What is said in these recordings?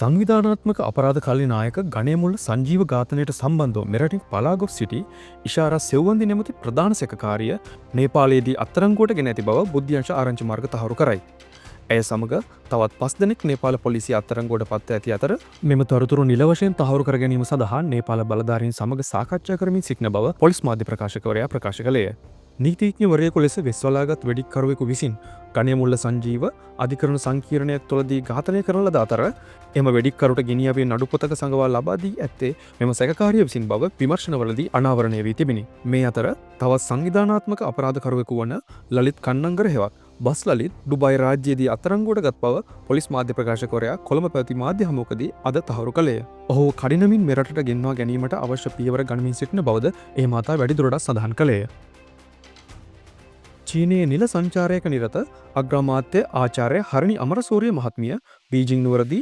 සංවිධානාත්මක අපරාධකාලී නායක ගණයමුල්ල සංජීව ඝාතනයට සම්බන්ධව මෙරටින් පලා ගොස් සිටි ඉෂාරා සෙව්වන්දි නැමති ප්‍රධාන සැකකාරිය නේපාලයේදී අත්අඩංගුවට ගෙන ඇති බව බුද්ධ්‍යංශ ආරංචි මාර්ග තහවුරු කරයි. ඇය සමග තවත් 5 දෙනෙක් නේපාල පොලිසිය අත්අඩංගුවට පත් ඇති අතර මෙම තොරතුරු නිල වශයෙන් තහවුරු කර ගැනීම සඳහා නේපාල බලධාරීන් සමග සාකච්ඡා කරමින් සිටින බව පොලිස් මාධ්‍ය ප්‍රකාශකවරයා ප්‍රකාශ කළේය. නීතිඥවරයෙකු ලෙස වෙස්වලාගත් වෙඩික්කරුවෙකු විසින් ගණයමුල්ල සංජීව අධිකරණ සංකීර්ණයක් තුළදී ඝාතනය කරන ලද අතර එම වෙඩික්කරුට ගෙනියවේ නඩුපොතක සඟවා ලබා දී ඇත්තේ මෙම සැකකාරිය විසින් බව විමර්ශනවලදී අනාවරණය වී තිබිණි. මේ අතර තවත් සංවිධානාත්මක අපරාධකරුවෙකු වන ලලිත් කන්නංගර හෙවත් බස් ලලිත් ඩුබයි රාජ්‍යයේදී අත්අඩංගුවට ගත් බව පොලිස් මාධ්‍ය ප්‍රකාශකවරයා කොළඹ පැවති මාධ්‍ය හමුවකදී අද තහවුරු කළේය. ඔහු කඩිනමින් මෙරටට ගෙන්වා ගැනීමට අවශ්‍ය පියවර ගනිමින් සිටින බවද ඒ මහතා වැඩිදුරටත් සඳහන් කළේය. චීනයේ නිල සංචාරයක නිරත අග්‍රාමාත්‍ය ආචාර්ය හරණි අමරසූරිය මහත්මිය බීජිං නුවරදී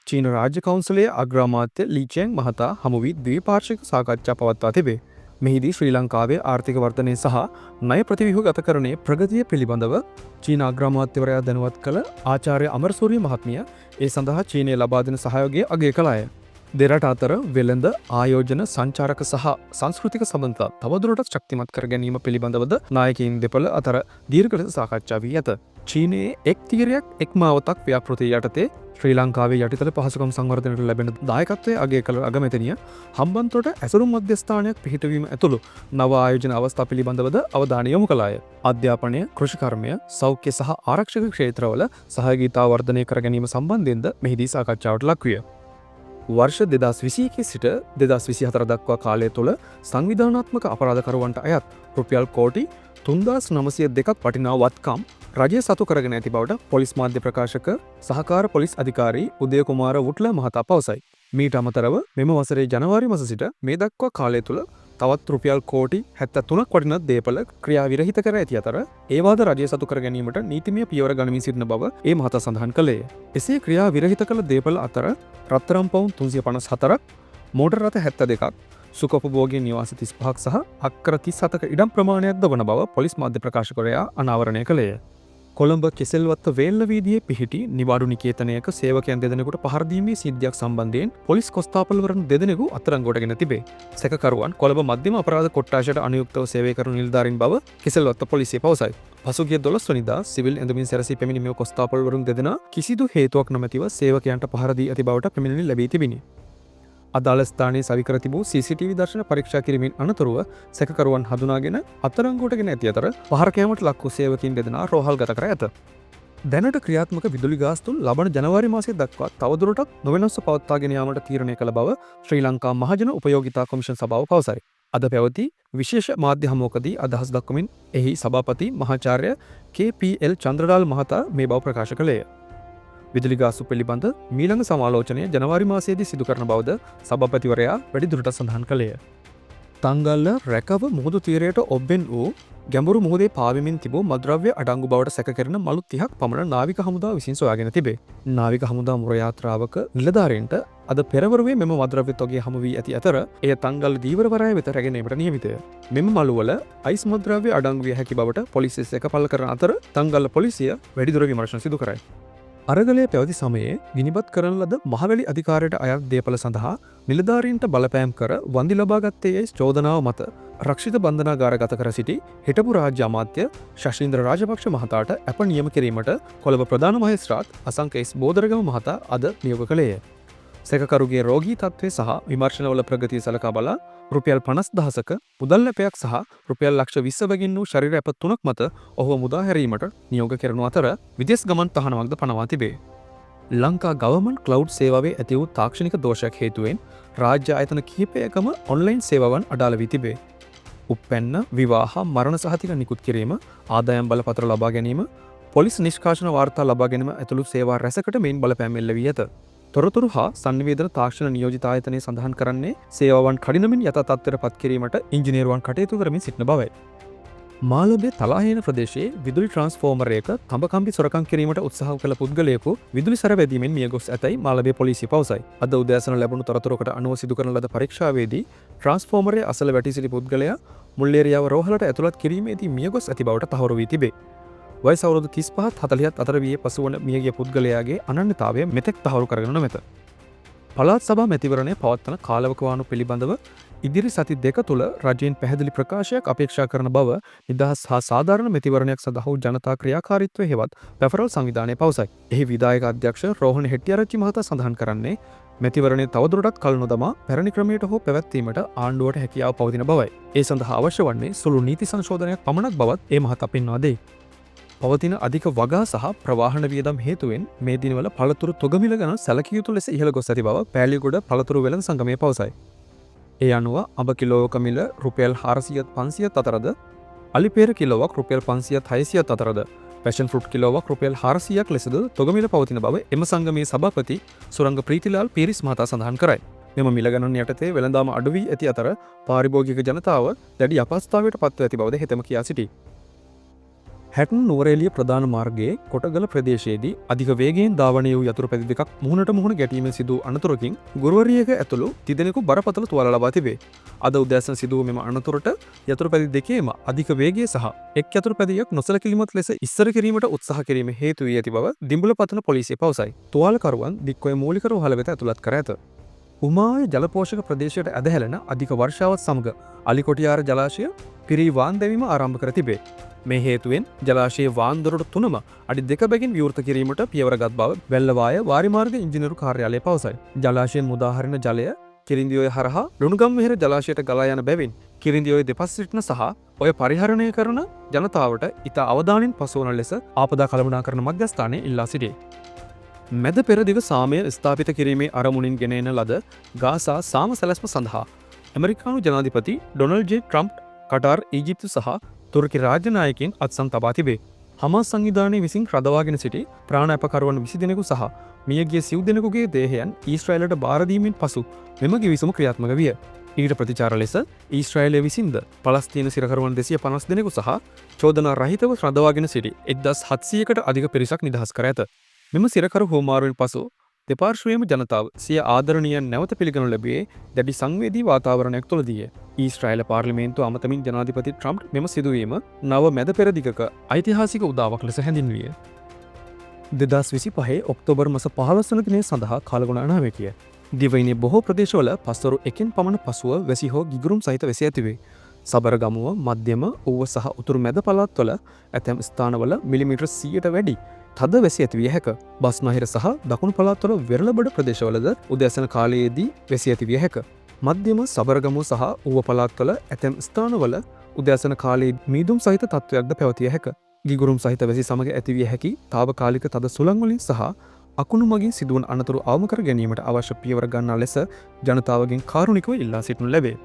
චීන රාජ්‍ය කවුන්සිලයේ අග්‍රාමාත්‍ය ලී චෙන් මහතා හමු වී ද්විපාර්ශ්වික සාකච්ඡා පවත්වා තිබේ. මෙහිදී ශ්‍රී ලංකාවේ ආර්ථික වර්ධනය සහ ණය ප්‍රතිව්‍යුහගතකරණයේ ප්‍රගතිය පිළිබඳව චීන අග්‍රාමාත්‍යවරයා දැනුවත් කළ ආචාර්ය අමරසූරිය මහත්මිය ඒ සඳහා චීනය ලබා දෙන සහයෝගය අගය කළාය. දෙරට අතර වෙළඳ ආයෝජන සංචාරක සහ සංස්කෘතික සබඳතා තවදුරටත් ශක්තිමත් කර ගැනීම පිළිබඳවද නායකයින් දෙපළ අතර දීර්ඝ ලෙස සාකච්ඡා වී ඇත. චීනයේ එක් තීරයක් එක් මාවතක් ව්‍යාපෘතිය යටතේ ශ්‍රී ලංකාවේ යටිතල පහසුකම් සංවර්ධනයට ලැබෙන දායකත්වය අගය කළ අගමැතිනිය හම්බන්තොට ඇසුරුම් මධ්‍යස්ථානයක් පිහිටවීම ඇතුළු නව ආයෝජන අවස්ථා පිළිබඳවද අවධානය යොමු කළාය. අධ්‍යාපනය, කෘෂිකර්මය, සෞඛ්‍ය සහ ආරක්ෂක ක්ෂේත්‍රවල සහයෝගීතාව වර්ධනය කර ගැනීම සම්බන්ධයෙන්ද මෙහිදී සාකච්ඡාවට ලක්විය. වර්ෂ 2021 සිට 2024 දක්වා කාලය තුළ සංවිධානාත්මක අපරාධකරුවන්ට අයත් රුපියල් කෝටි 3902ක් වටිනා වත්කම් රජය සතු කරගෙන ඇති බවට පොලිස් මාධ්‍ය ප්‍රකාශක සහකාර පොලිස් අධිකාරී උදය කුමාර වුට්ල මහතා පවසයි. මීට අමතරව මෙම වසරේ ජනවාරි මාස සිට මේ දක්වා කාලය තුළ තවත් රුපියල් කෝටි 73ක් වටින දේපල ක්‍රියා විරහිත කර ඇති අතර ඒවාද රජය සතු කර ගැනීමට නීතිමය පියවර ගනිමින් සිටින බව ඒ මහතා සඳහන් කළේය. එසේ ක්‍රියා විරහිත කළ දේපල අතර රත්තරම් පවුන් 354ක්, මෝටර් රථ 72ක්, සුඛෝපභෝගී නිවාස 35ක් සහ අක්කර 37ක ඉඩම් ප්‍රමාණයක්ද වන බව පොලිස් මාධ්‍ය ප්‍රකාශකවරයා අනාවරණය කළේය. කොළඹ කෙසෙල්වත්ත වේල්ල වීදියේ පිහිටි නිවාඩු නිකේතනයක සේවකයන් දෙදෙනෙකුට පහර දීමේ සිද්ධියක් සම්බන්ධයෙන් පොලිස් කොස්තාපල්වරුන් දෙදෙනෙකු අත්අඩංගුවට ගෙන තිබේ. සැකකරුවන් කොළඹ මධ්‍යම අපරාධ කොට්ටාශයට අනුයුක්තව සේවය කරන නිලධාරීන් බව කෙසෙල්වත්ත පොලිසිය පවසයි. පසුගිය 12 වෙනිදා සිවිල් ඇඳුමින් සැරසී පැමිණි මෙම කොස්තාපල්වරුන් දෙදෙනා කිසිදු හේතුවක් නොමැතිව සේවකයන්ට පහර දී ඇති බවට පැමිණිලි ලැබී තිබිණි. අදාළ ස්ථානයේ සවිකර තිබූ CCTV දර්ශන පරීක්ෂා කිරීමෙන් අනතුරුව සැකකරුවන් හඳුනාගෙන අත්අඩංගුවට ගෙන ඇති අතර පහර කෑමට ලක් වූ සේවකීන් දෙදෙනා රෝහල්ගත කර ඇත. දැනට ක්‍රියාත්මක විදුලි ගාස්තුන් ලබන ජනවාරි මාසයේ දක්වා තවදුරටත් නොවෙනස්ව පවත්වාගෙන යාමට තීරණය කළ බව ශ්‍රී ලංකා මහජන උපයෝගිතා කොමිෂන් සභාව පවසයි. අද පැවති විශේෂ මාධ්‍ය හමුවකදී අදහස් දක්වමින් එහි සභාපති මහාචාර්ය KPL චන්ද්‍රලාල් මහතා මේ බව ප්‍රකාශ කළේය. විදුලි ගාස්තු පිළිබඳ මීළඟ සමාලෝචනය ජනවාරි මාසයේදී සිදු කරන බවද සභාපතිවරයා වැඩිදුරටත් සඳහන් කළේය. තංගල්ල රැකව මුහුදු තීරයට ඔබ්බෙන් වූ ගැඹුරු මුහුදේ පාවෙමින් තිබූ මද්‍රව්‍ය අඩංගු බවට සැකකරන මළු 30ක් පමණ නාවික හමුදාව විසින් සොයාගෙන තිබේ. නාවික හමුදා මුර යාත්‍රාවක නිලධාරීන්ට අද පෙරවරුවේ මෙම මද්‍රව්‍ය තොගේ හමු වී ඇති අතර එය තංගල්ල දීවරවරාය වෙත රැගෙනීමට නියමිතය. මෙම මළුවල අයිස් මද්‍රව්‍ය අඩංගු විය හැකි බවට පොලිසිය සැකපල කරන අතර තංගල්ල පොලිසිය වැඩිදුර විමර්ශන සිදු කරයි. අරගලය පැවති සමයේ ගිනිබත් කරන ලද මහවැලි අධිකාරයට අයත් දේපල සඳහා නිලධාරීන්ට බලපෑම් කර වන්දි ලබාගත්තේ යැයි චෝදනාව මත රක්ෂිත බන්ධනාගාර ගත කර සිටි හිටපු රාජ්‍ය අමාත්‍ය ශෂීන්ද්‍ර රාජපක්ෂ මහතාට ඇප නියම කිරීමට කොළඹ ප්‍රධාන මහේස්ත්‍රාත් අසංක එස් බෝදරගම මහතා අද නියෝග කළේය. සැකකරුගේ රෝගී තත්ත්වය සහ විමර්ශනවල ප්‍රගතිය සලකා බලා රුපියල් 50,000ක මුදල් ලැපයක් සහ රුපියල් ලක්ෂ 20 බැගින් වූ ශරීර ඇප 3ක් මත ඔහුව මුදා හැරීමට නියෝග කරනු අතර විදේශ ගමන් තහනමක්ද පනවා තිබේ. ලංකා ගවර්න්මන්ට් ක්ලවුඩ් සේවාවේ ඇති වූ තාක්ෂණික දෝෂයක් හේතුවෙන් රාජ්‍ය ආයතන කිහිපයකම ඔන්ලයින් සේවාවන් අඩාල වී තිබේ. උප්පැන්න, විවාහ, මරණ සහතික නිකුත් කිරීම, ආදායම් බලපත්‍ර ලබා ගැනීම, පොලිස් නිෂ්කාශන වාර්තා ලබා ගැනීම ඇතුළු සේවා රැසකට මෙයින් බලපෑම් එල්ල වී ඇත. තොරතුරු හා සංනිවේදන තාක්ෂණ නියෝජිත ආයතනය සඳහන් කරන්නේ සේවාවන් කඩිනමින් යථා තත්ත්වයට පත් කිරීමට ඉංජිනේරුවන් කටයුතු කරමින් සිටින බවයි. මාළඹේ තලාහේන ප්‍රදේශයේ විදුලි ට්‍රාන්ස්ෆෝමරයක තඹකම්බි සොරකම් කිරීමට උත්සාහ කළ පුද්ගලයෙකු විදුලි සැර වැදීමෙන් මිය ගොස් ඇතැයි මාළඹේ පොලිසිය පවසයි. අද උදෑසන ලැබුණු තොරතුරකට අනුව සිදු කරන ලද පරීක්ෂාවේදී ට්‍රාන්ස්ෆෝමරයේ අසල වැටී සිටි පුද්ගලයා මුල්ලේරියාව රෝහලට ඇතුළත් කිරීමේදී මිය ගොස් ඇති බවට තහවුරු වී තිබේ. වයස අවුරුදු 35ත් 40ත් අතර වී පසුවන මියගිය පුද්ගලයාගේ අනන්‍යතාවය මෙතෙක් තහවුරු කරගෙන නොමැත. පළාත් සභා මැතිවරණය පවත්වන කාලවකවානු පිළිබඳව ඉදිරි සති දෙක තුළ රජයෙන් පැහැදිලි ප්‍රකාශයක් අපේක්ෂා කරන බව නිදහස් හා සාධාරණ මැතිවරණයක් සඳහා ජනතා ක්‍රියාකාරීත්වය හෙවත් පැෆරල් සංවිධානය පවසයි. එහි විධායක අධ්‍යක්ෂ රෝහණ හෙට්ටිආරච්චි මහතා සඳහන් කරන්නේ මැතිවරණය තවදුරටත් කල් නොදමා පැරණි ක්‍රමයට හෝ පැවැත්වීමට ආණ්ඩුවට හැකියාව පවතින බවයි. ඒ සඳහා අවශ්‍ය වන්නේ සුළු නීති සංශෝධනයක් පමණක් බවත් ඒ මහතා පෙන්වා දෙයි. පවතින අධික වගා සහ ප්‍රවාහන වියදම් හේතුවෙන් මේ දිනවල පළතුරු තොගමිල ගණන් සැලකිය යුතු ලෙස ඉහළ ගොස් ඇති බව පෑලියගොඩ පළතුරු වෙළඳ සංගමය පවසයි. ඒ අනුව අඹ කිලෝවක මිල රුපියල් 400-500 අතරද, අලිපේර කිලෝවක් රුපියල් 500-600 අතරද, පැෂන් ෆෘට් කිලෝවක් රුපියල් 400ක් ලෙසද තොගමිල පවතින බව එම සංගමේ සභාපති සුරංග ප්‍රීතිලාල් පීරිස් මහතා සඳහන් කරයි. මෙම මිල ගණන් යටතේ වෙළඳාම අඩු වී ඇති අතර පාරිභෝගික ජනතාව දැඩි අපහසුතාවයට පත්ව ඇති බවද හෙතෙම කියා සිටී. හැටන් නුවරඑළිය ප්‍රධාන මාර්ගයේ කොටගල ප්‍රදේශයේදී අධික වේගයෙන් ධාවනය වූ යතුරු පැදි දෙකක් මුහුණට මුහුණ ගැටීමෙන් සිදු වූ අනතුරකින් ගුරුවරියක ඇතුළු තිදෙනෙකු බරපතල තුවාල ලබා තිබේ. අද උදෑසන සිදු වූ මෙම අනතුරට යතුරු පැදි දෙකේම අධික වේගය සහ එක් යතුරු පැදියක් නොසලකිලිමත් ලෙස ඉස්සර කිරීමට උත්සාහ කිරීම හේතු වී ඇති බව දිඹුලපතන පොලිසිය පවසයි. තුවාලකරුවන් දික්කොය මූලික රෝහල වෙත ඇතුළත් කර ඇත. උමාය ජලපෝෂක ප්‍රදේශයට ඇදහැලෙන අධික වර්ෂාවත් සමග අලිකොටියාර ජලාශය පිරී වාන් දැමීම ආරම්භ කර තිබේ. මේ හේතුවෙන් ජලාශයේ වාන්දොරට 3ම අඩි 2 බැගින් විවෘත කිරීමට පියවරගත් බව වැල්ලවාය වාරිමාර්ග ඉංජිනේරු කාර්යාලය පවසයි. ජලාශයෙන් මුදාහරින ජලය කිරින්දිඔය හරහා ලුණුගම්වෙහෙර ජලාශයට ගලා යන බැවින් කිරින්දිඔය දෙපස සිටින සහ ඔය පරිහරණය කරන ජනතාවට ඉතා අවධානයෙන් පසුවන ලෙස ආපදා කළමනාකරණ මධ්‍යස්ථානය ඉල්ලා සිටියේ. මැද පෙරදිග සාමය ස්ථාපිත කිරීමේ අරමුණින් ගෙන එන ලද ගාසා සාම සැලැස්ම සඳහා ඇමරිකානු ජනාධිපති ඩොනල්ඩ් ජේ ට්‍රම්ප් කටාර් ඊජිප්තු සහ තුර්කි රාජ්‍ය නායකයින් අත්සන් තබා තිබේ. හමාස් සංවිධානයේ විසින් රඳවාගෙන සිටි ප්‍රාණාපකරුවන් 20 දෙනෙකු සහ මියගිය සිව් දෙනෙකුගේ දේහයන් ඊශ්‍රායලට බාර දීමෙන් පසු මෙම ගිවිසුම ක්‍රියාත්මක විය. ඊට ප්‍රතිචාර ලෙස ඊශ්‍රායලය විසින්ද පලස්තීන සිරකරුවන් 250 දෙනෙකු සහ චෝදනා රහිතව රඳවාගෙන සිටි 1700කට අධික පිරිසක් නිදහස් කර ඇත. මෙම සිරකරු හෝමාරුවෙන් පසු දෙපාර්ශ්වයේම ජනතාව සිය ආදරණීයන් නැවත පිළිගනු ලැබුවේ දැඩි සංවේදී වාතාවරණයක් තුළදීය. ඊශ්‍රායල පාර්ලිමේන්තුව අමතමින් ජනාධිපති ට්‍රම්ප් මෙම සිදුවීම නව මැද පෙරදිගක ඓතිහාසික උදාවක් ලෙස හැඳින්විය. 2025 ඔක්තෝබර් මාස 15 වන දිනය සඳහා කාලගුණ අනාවැකිය. දිවයිනේ බොහෝ ප්‍රදේශවල පස්වරු 1කින් පමණ පසුව වැසි හෝ ගිගුරුම් සහිත වැසි ඇතිවේ. සබරගමුව, මධ්‍යම, ඌව සහ උතුරු මැද පළාත්වල ඇතැම් ස්ථානවල මිලිමීටර් 100ට වැඩි තද වැසි ඇතිවිය හැක. බස්නාහිර සහ දකුණු පළාත්වල වෙරළබඩ ප්‍රදේශවලද උදෑසන කාලයේදී වැසි ඇතිවිය හැක. මධ්‍යම, සබරගමුව සහ ඌව පළාත්වල ඇතැම් ස්ථානවල උදෑසන කාලයේ මීදුම් සහිත තත්ත්වයක්ද පැවතිය හැක. ගිගුරුම් සහිත වැසි සමග ඇතිවිය හැකි తాවකාලික තද සුළං වලින් සහ අකුණු මගින් සිදුවන අනතුරු අවම කර ගැනීමට අවශ්‍ය පියවර ගන්නා ලෙස ජනතාවගෙන් කාරුණිකව ඉල්ලා සිටිනු ලැබේ.